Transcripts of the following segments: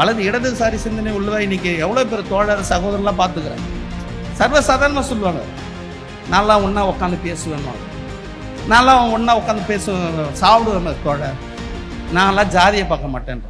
வலது இடதுசாரி சிந்தனை உள்ளதா இன்னைக்கு எவ்வளோ பேர் தோழர் சகோதரர்லாம் பார்த்துக்கிறேன். சர்வசாதாரணமாக சொல்லுவாங்க, நான்லாம் ஒன்றா உட்காந்து பேசுவேன், நான்லாம் ஒன்றா உட்காந்து பேசுவேன், சாப்பிடுவேன் தோழர், நான்லாம் ஜாதியை பார்க்க மாட்டேன்.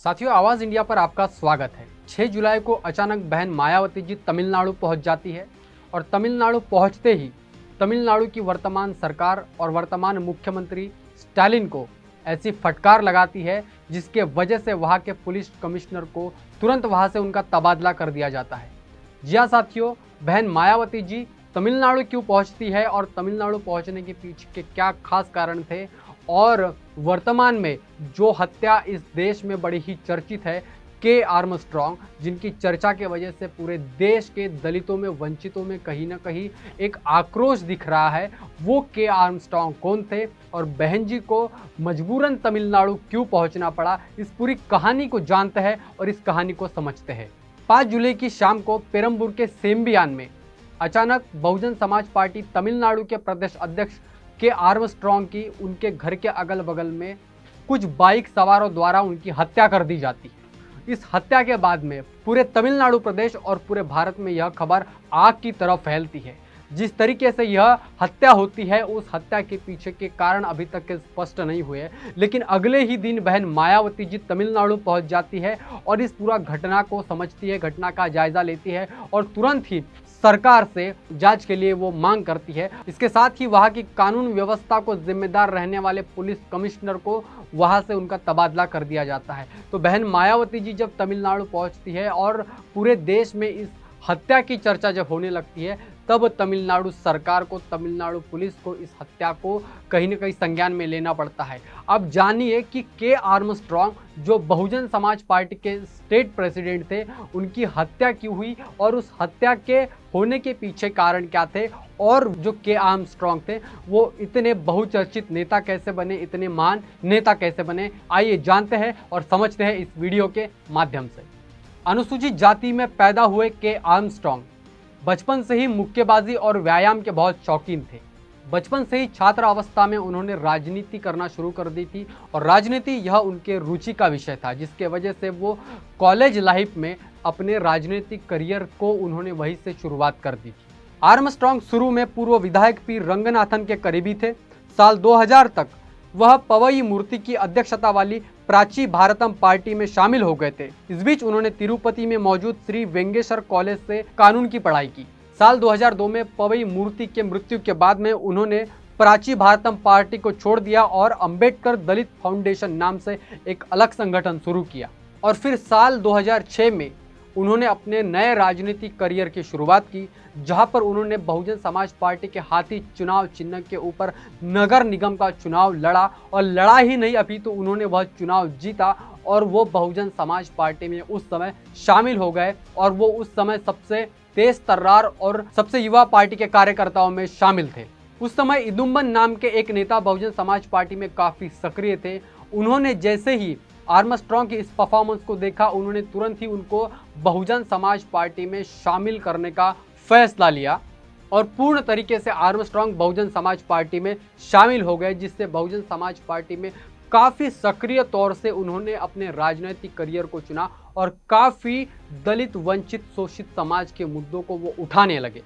साथियों, आवाज इंडिया पर आपका स्वागत है। 6 जुलाई को अचानक बहन मायावती जी तमिलनाडु पहुंच जाती है और तमिलनाडु पहुंचते ही तमिलनाडु की वर्तमान सरकार और वर्तमान मुख्यमंत्री स्टालिन को ऐसी फटकार लगाती है जिसके वजह से वहां के पुलिस कमिश्नर को तुरंत वहां से उनका तबादला कर दिया जाता है। जी हाँ साथियों, बहन मायावती जी तमिलनाडु क्यों पहुंचती है और तमिलनाडु पहुंचने के पीछे के क्या खास कारण थे और वर्तमान में जो हत्या इस देश में बड़ी ही चर्चित है, के आर्मस्ट्रॉन्ग, जिनकी चर्चा के वजह से पूरे देश के दलितों में, वंचितों में कहीं ना कहीं एक आक्रोश दिख रहा है, वो के आर्मस्ट्रॉन्ग कौन थे और बहन जी को मजबूरन तमिलनाडु क्यों पहुंचना पड़ा, इस पूरी कहानी को जानते हैं और इस कहानी को समझते हैं। 5 जुलाई की शाम को पेरम्बूर के सेम्बियान में अचानक बहुजन समाज पार्टी तमिलनाडु के प्रदेश अध्यक्ष के आर्मस्ट्रॉन्ग की उनके घर के अगल बगल में कुछ बाइक सवारों द्वारा उनकी हत्या कर दी जाती है। इस हत्या के बाद में पूरे तमिलनाडु प्रदेश और पूरे भारत में यह खबर आग की तरह फैलती है। जिस तरीके से यह हत्या होती है, उस हत्या के पीछे के कारण अभी तक के स्पष्ट नहीं हुए, लेकिन अगले ही दिन बहन मायावती जी तमिलनाडु पहुंच जाती है और इस पूरा घटना को समझती है, घटना का जायजा लेती है और तुरंत ही सरकार से जांच के लिए वो मांग करती है। इसके साथ ही वहां की कानून व्यवस्था को जिम्मेदार रहने वाले पुलिस कमिश्नर को वहां से उनका तबादला कर दिया जाता है। तो बहन मायावती जी जब तमिलनाडु पहुंचती है और पूरे देश में इस हत्या की चर्चा जब होने लगती है, तब तमिलनाडु सरकार को, तमिलनाडु पुलिस को इस हत्या को कहीं न कहीं संज्ञान में लेना पड़ता है। अब जानिए कि के आर्मस्ट्रॉन्ग जो बहुजन समाज पार्टी के स्टेट प्रेसिडेंट थे, उनकी हत्या क्यों हुई और उस हत्या के होने के पीछे कारण क्या थे और जो के आर्मस्ट्रॉन्ग थे वो इतने बहुचर्चित नेता कैसे बने, इतने महान नेता कैसे बने, आइए जानते हैं और समझते हैं इस वीडियो के माध्यम से। अनुसूचित जाति में पैदा हुए के आर्मस्ट्रॉन्ग बचपन से ही मुक्केबाजी और व्यायाम के बहुत शौकीन थे। बचपन से ही छात्र अवस्था में उन्होंने राजनीति करना शुरू कर दी थी और राजनीति यह उनके रुचि का विषय था, जिसके वजह से वो कॉलेज लाइफ में अपने राजनीतिक करियर को उन्होंने वहीं से शुरुआत कर दी थी। आर्मस्ट्रॉन्ग शुरू में पूर्व विधायक पी रंगनाथन के करीबी थे। साल 2000 तक वह पवई मूर्ति की अध्यक्षता वाली प्राची भारतम पार्टी में शामिल हो गए थे। इस बीच उन्होंने तिरुपति में मौजूद श्री वेंगेश्वर कॉलेज से कानून की पढ़ाई की। साल 2002 में पवई मूर्ति के मृत्यु के बाद में उन्होंने प्राची भारतम पार्टी को छोड़ दिया और अंबेडकर दलित फाउंडेशन नाम से एक अलग संगठन शुरू किया और फिर साल 2006 में उन्होंने अपने नए राजनीतिक करियर की शुरुआत की, जहां पर उन्होंने बहुजन समाज पार्टी के हाथी चुनाव चिन्ह के ऊपर नगर निगम का चुनाव लड़ा और लड़ा ही नहीं, अभी तो उन्होंने वह चुनाव जीता और वो बहुजन समाज पार्टी में उस समय शामिल हो गए और वो उस समय सबसे तेज तर्रार और सबसे युवा पार्टी के कार्यकर्ताओं में शामिल थे। उस समय इदुम्बन नाम के एक नेता बहुजन समाज पार्टी में काफ़ी सक्रिय थे। उन्होंने जैसे ही आर्मस्ट्रॉन्ग की इस परफॉर्मेंस को देखा, उन्होंने तुरंत ही उनको बहुजन समाज पार्टी में शामिल करने का फैसला लिया और पूर्ण तरीके से आर्मस्ट्रॉन्ग बहुजन समाज पार्टी में शामिल हो गए, जिससे बहुजन समाज पार्टी में काफ़ी सक्रिय तौर से उन्होंने अपने राजनीतिक करियर को चुना और काफ़ी दलित, वंचित, शोषित समाज के मुद्दों को वो उठाने लगे।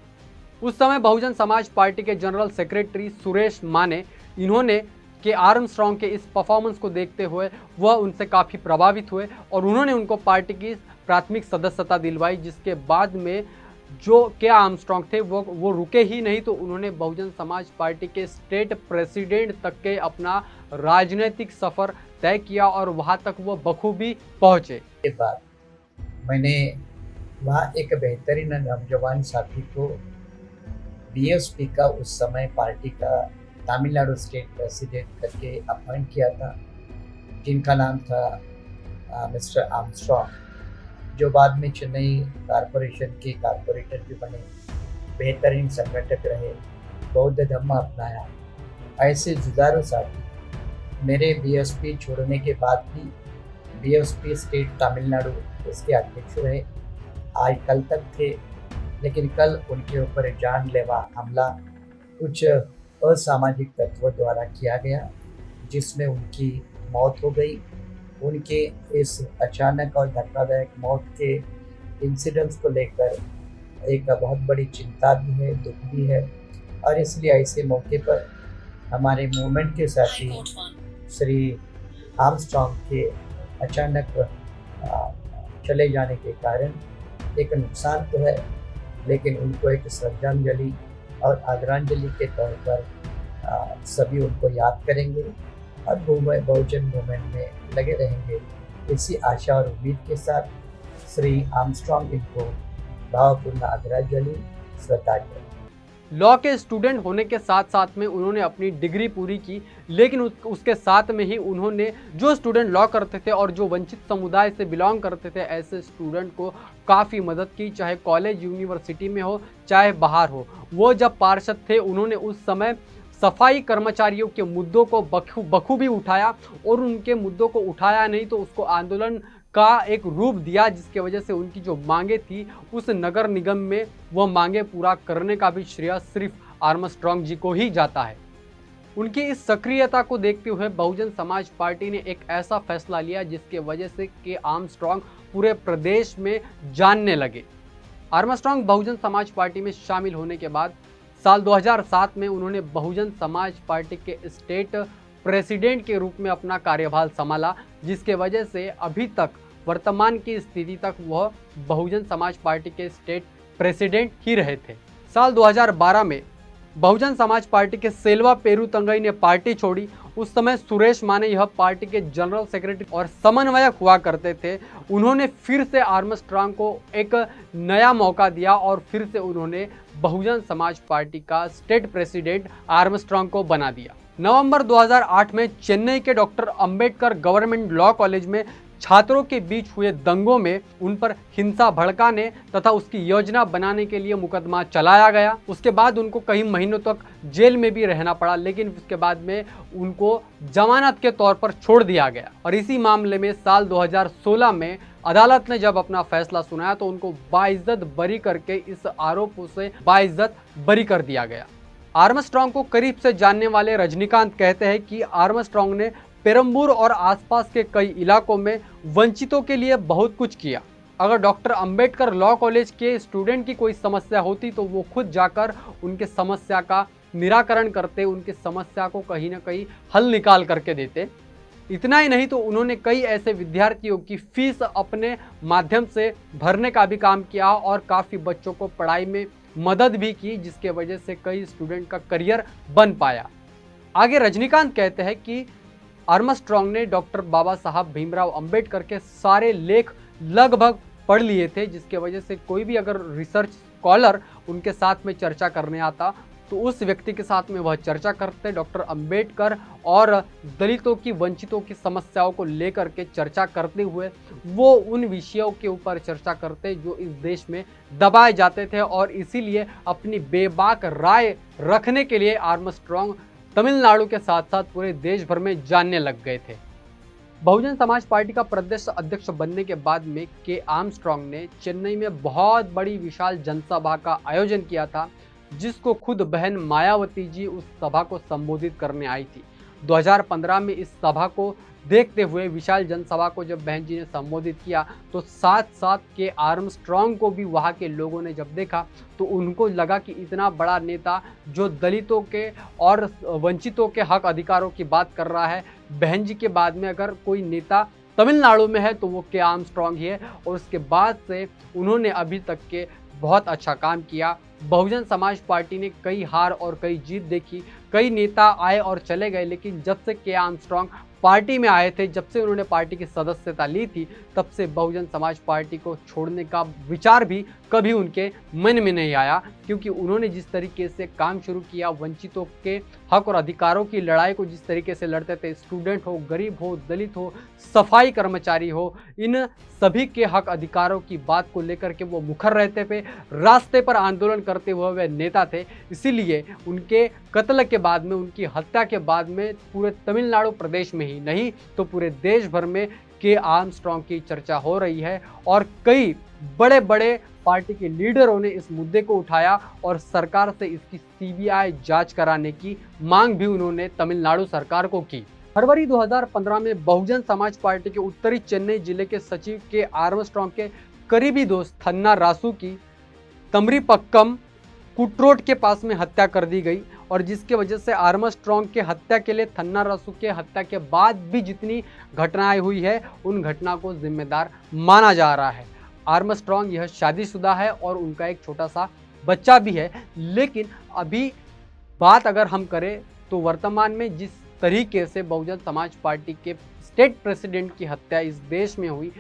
उस समय बहुजन समाज पार्टी के जनरल सेक्रेटरी सुरेश माने, इन्होंने के आर्मस्ट्रॉन्ग के इस परफॉर्मेंस को देखते हुए वह उनसे काफ़ी प्रभावित हुए और उन्होंने उनको पार्टी की प्राथमिक सदस्यता दिलवाई, जिसके बाद में जो के आर्मस्ट्रॉन्ग थे वो रुके ही नहीं, तो उन्होंने बहुजन समाज पार्टी के स्टेट प्रेसिडेंट तक के अपना राजनीतिक सफ़र तय किया और वहाँ तक वो बखूबी पहुँचे। के बाद मैंने वहाँ एक बेहतरीन नौजवान साथी को बीएसपी का उस समय पार्टी का तमिलनाडु स्टेट प्रेसिडेंट करके अपॉइंट किया था, जिनका नाम था मिस्टर आर्मस्ट्रॉन्ग, जो बाद में चेन्नई कारपोरेशन के कारपोरेटर भी बने, बेहतरीन संगठक रहे, बौद्ध धर्म अपनाया। ऐसे जुदारों साथी मेरे बीएसपी छोड़ने के बाद भी बीएसपी स्टेट तमिलनाडु उसके अध्यक्ष रहे। आज कल तक थे, लेकिन कल उनके ऊपर जानलेवा हमला कुछ असामाजिक तत्वों द्वारा किया गया, जिसमें उनकी मौत हो गई। उनके इस अचानक और धक्कादायक मौत के इंसिडेंट्स को लेकर एक बहुत बड़ी चिंता भी है, दुख भी है, और इसलिए ऐसे मौके पर हमारे मूवमेंट के साथी श्री आर्मस्ट्रॉन्ग के अचानक चले जाने के कारण एक नुकसान तो है, लेकिन उनको एक श्रद्धांजलि और आदरांजलि के तौर पर सभी उनको याद करेंगे और बहुजन मूवमेंट में लगे रहेंगे। इसी आशा और उम्मीद के साथ श्री आर्मस्ट्रॉन्ग इनको भावपूर्ण आदरांजलि, श्रद्धांजलि। लॉ के स्टूडेंट होने के साथ साथ में उन्होंने अपनी डिग्री पूरी की, लेकिन उसके साथ में ही उन्होंने जो स्टूडेंट लॉ करते थे और जो वंचित समुदाय से बिलोंग करते थे, ऐसे स्टूडेंट को काफ़ी मदद की, चाहे कॉलेज यूनिवर्सिटी में हो चाहे बाहर हो। वो जब पार्षद थे, उन्होंने उस समय सफाई कर्मचारियों के मुद्दों को बखूबी उठाया, और उनके मुद्दों को उठाया नहीं तो उसको आंदोलन का एक रूप दिया, जिसके वजह से उनकी जो मांगे थी उस नगर निगम में वह मांगे पूरा करने का भी श्रेय सिर्फ आर्मस्ट्रॉन्ग जी को ही जाता है। उनकी इस सक्रियता को देखते हुए बहुजन समाज पार्टी ने एक ऐसा फैसला लिया जिसके वजह से के आर्मस्ट्रॉन्ग पूरे प्रदेश में जानने लगे। आर्मस्ट्रॉन्ग बहुजन समाज पार्टी में शामिल होने के बाद साल 2007 में उन्होंने बहुजन समाज पार्टी के स्टेट प्रेसिडेंट के रूप में अपना कार्यभार संभाला, जिसके वजह से अभी तक वर्तमान की स्थिति तक वह बहुजन समाज पार्टी के स्टेट प्रेसिडेंट ही रहे थे। साल 2012 में बहुजन समाज पार्टी के सेल्वा पेरू तंगई ने पार्टी छोड़ी। उस समय सुरेश माने यह पार्टी के जनरल सेक्रेटरी और समन्वयक हुआ करते थे। उन्होंने फिर से आर्मस्ट्रॉन्ग को एक नया मौका दिया और फिर से उन्होंने बहुजन समाज पार्टी का स्टेट प्रेसिडेंट आर्मस्ट्रॉन्ग को बना दिया। नवंबर 2008 में चेन्नई के doctor Ambedkar government law college में छात्रों के बीच हुए दंगों में उन पर हिंसा भड़काने तथा उसकी योजना बनाने के लिए मुकदमा चलाया गया। उसके बाद उनको कई महीनों तक जेल में भी रहना पड़ा, लेकिन उसके बाद में उनको जमानत के तौर पर छोड़ दिया गया। और इसी मामले में साल 2016 में अदालत ने जब अपना फैसला सुनाया तो उनको बाइज्जत बरी करके इस आरोपों से बाइज्जत बरी कर दिया गया। आर्मस्ट्रॉन्ग को करीब से जानने वाले रजनीकांत कहते हैं कि आर्मस्ट्रॉन्ग ने पेरम्बूर और आसपास के कई इलाकों में वंचितों के लिए बहुत कुछ किया। अगर डॉक्टर अंबेडकर लॉ कॉलेज के स्टूडेंट की कोई समस्या होती तो वो खुद जाकर उनके समस्या का निराकरण करते, उनकी समस्या को कहीं ना कहीं हल निकाल करके देते। इतना ही नहीं तो उन्होंने कई ऐसे विद्यार्थियों की फीस अपने माध्यम से भरने का भी काम किया और काफ़ी बच्चों को पढ़ाई में मदद भी की, जिसके वजह से कई स्टूडेंट का करियर बन पाया। आगे रजनीकांत कहते हैं कि आर्मस्ट्रॉन्ग ने डॉक्टर बाबा साहब भीमराव अंबेडकर के सारे लेख लगभग पढ़ लिए थे, जिसके वजह से कोई भी अगर रिसर्च स्कॉलर उनके साथ में चर्चा करने आता तो उस व्यक्ति के साथ में वह चर्चा करते। डॉक्टर अंबेडकर और दलितों की, वंचितों की समस्याओं को लेकर के चर्चा करते हुए वो उन विषयों के ऊपर चर्चा करते जो इस देश में दबाए जाते थे, और इसीलिए अपनी बेबाक राय रखने के लिए आर्मस्ट्रॉन्ग तमिलनाडु के साथ साथ पूरे देश भर में जानने लग गए थे। बहुजन समाज पार्टी का प्रदेश अध्यक्ष बनने के बाद में के आर्मस्ट्रॉन्ग ने चेन्नई में बहुत बड़ी विशाल जनसभा का आयोजन किया था, जिसको खुद बहन मायावती जी उस सभा को संबोधित करने आई थी। 2015 में इस सभा को देखते हुए, विशाल जनसभा को जब बहन जी ने संबोधित किया तो साथ साथ के आर्मस्ट्रॉन्ग को भी वहाँ के लोगों ने जब देखा तो उनको लगा कि इतना बड़ा नेता जो दलितों के और वंचितों के हक अधिकारों की बात कर रहा है, बहन जी के बाद में अगर कोई नेता तमिलनाडु में है तो वो के आर्मस्ट्रॉन्ग ही है। और उसके बाद से उन्होंने अभी तक के बहुत अच्छा काम किया। बहुजन समाज पार्टी ने कई हार और कई जीत देखी, कई नेता आए और चले गए, लेकिन जब से के आर्मस्ट्रॉन्ग पार्टी में आए थे, जब से उन्होंने पार्टी की सदस्यता ली थी, तब से बहुजन समाज पार्टी को छोड़ने का विचार भी कभी उनके मन में नहीं आया, क्योंकि उन्होंने जिस तरीके से काम शुरू किया, वंचितों के हक और अधिकारों की लड़ाई को जिस तरीके से लड़ते थे, स्टूडेंट हो, गरीब हो, दलित हो, सफाई कर्मचारी हो, इन सभी के हक अधिकारों की बात को लेकर के वो मुखर रहते थे, रास्ते पर आंदोलन करते हुए वे नेता थे। इसीलिए उनके कत्ल के बाद में, उनकी हत्या के बाद में पूरे तमिलनाडु प्रदेश में ही नहीं तो पूरे देश भर में के आर्मस्ट्रॉन्ग की चर्चा हो रही है और कई बड़े बड़े पार्टी के लीडरों ने इस मुद्दे को उठाया और सरकार से इसकी सीबीआई जांच कराने की मांग भी उन्होंने तमिलनाडु सरकार को की। फरवरी 2015 में बहुजन समाज पार्टी के उत्तरी चेन्नई जिले के सचिव के आर्मस्ट्रॉन्ग के करीबी दोस्त थन्ना रासू की तमरीपक्कम कुट्रोट के पास में हत्या कर दी गई और जिसके वजह से आर्मस्ट्रॉन्ग के हत्या के लिए थन्ना रासू के हत्या के बाद भी जितनी घटनाएं हुई है उन घटना को जिम्मेदार माना जा रहा है। आर्मस्ट्रॉन्ग यह शादीशुदा है और उनका एक छोटा सा बच्चा भी है, लेकिन अभी बात अगर हम करें तो वर्तमान में जिस तरीके से बहुजन समाज पार्टी के स्टेट प्रेसिडेंट की हत्या इस देश में हुई,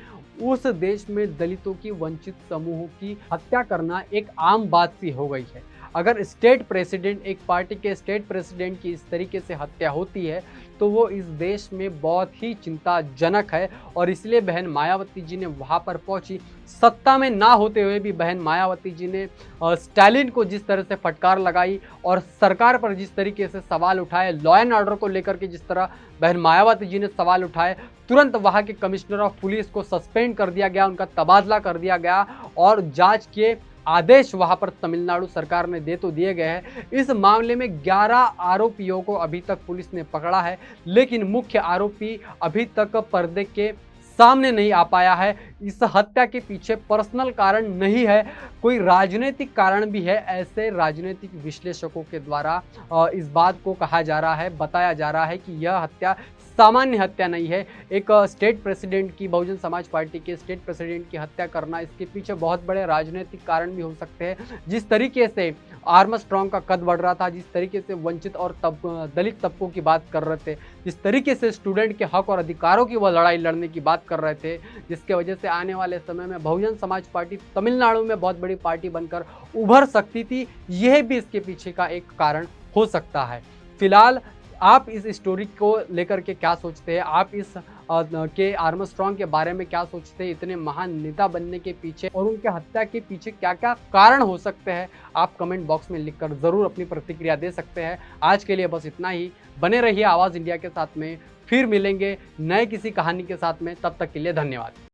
उस देश में दलितों की, वंचित समूहों की हत्या करना एक आम बात सी हो गई है। अगर स्टेट प्रेसिडेंट, एक पार्टी के स्टेट प्रेसिडेंट की इस तरीके से हत्या होती है तो वो इस देश में बहुत ही चिंताजनक है और इसलिए बहन मायावती जी ने वहाँ पर पहुंची। सत्ता में ना होते हुए भी बहन मायावती जी ने स्टालिन को जिस तरह से फटकार लगाई और सरकार पर जिस तरीके से सवाल उठाए, लॉ एंड ऑर्डर को लेकर के जिस तरह बहन मायावती जी ने सवाल उठाए, तुरंत वहाँ के कमिश्नर ऑफ पुलिस को सस्पेंड कर दिया गया, उनका तबादला कर दिया गया और जांच के आदेश वहां पर तमिलनाडु सरकार ने दे तो दिए गए हैं। इस मामले में 11 आरोपियों को अभी तक पुलिस ने पकड़ा है, लेकिन मुख्य आरोपी अभी तक पर्दे के सामने नहीं आ पाया है। इस हत्या के पीछे पर्सनल कारण नहीं है, कोई राजनीतिक कारण भी है, ऐसे राजनीतिक विश्लेषकों के द्वारा इस बात को कहा जा रहा है, बताया जा रहा है कि यह हत्या सामान्य हत्या नहीं है। एक स्टेट प्रेसिडेंट की, बहुजन समाज पार्टी के स्टेट प्रेसिडेंट की हत्या करना, इसके पीछे बहुत बड़े राजनीतिक कारण भी हो सकते हैं। जिस तरीके से आर्मस्ट्रॉन्ग का कद बढ़ रहा था, जिस तरीके से वंचित और दलित तबकों की बात कर रहे थे, जिस तरीके से स्टूडेंट के हक और अधिकारों की वह लड़ाई लड़ने की बात कर रहे थे, जिसके वजह से आने वाले समय में बहुजन समाज पार्टी तमिलनाडु में बहुत बड़ी पार्टी बनकर उभर सकती थी, यह भी इसके पीछे का एक कारण हो सकता है। फिलहाल आप इस स्टोरी को लेकर के क्या सोचते हैं? आप इस के आर्मस्ट्रॉन्ग के बारे में क्या सोचते हैं? इतने महान नेता बनने के पीछे और उनके हत्या के पीछे क्या क्या कारण हो सकते हैं? आप कमेंट बॉक्स में लिखकर ज़रूर अपनी प्रतिक्रिया दे सकते हैं। आज के लिए बस इतना ही। बने रहिए आवाज़ इंडिया के साथ में, फिर मिलेंगे नए किसी कहानी के साथ में। तब तक के लिए धन्यवाद।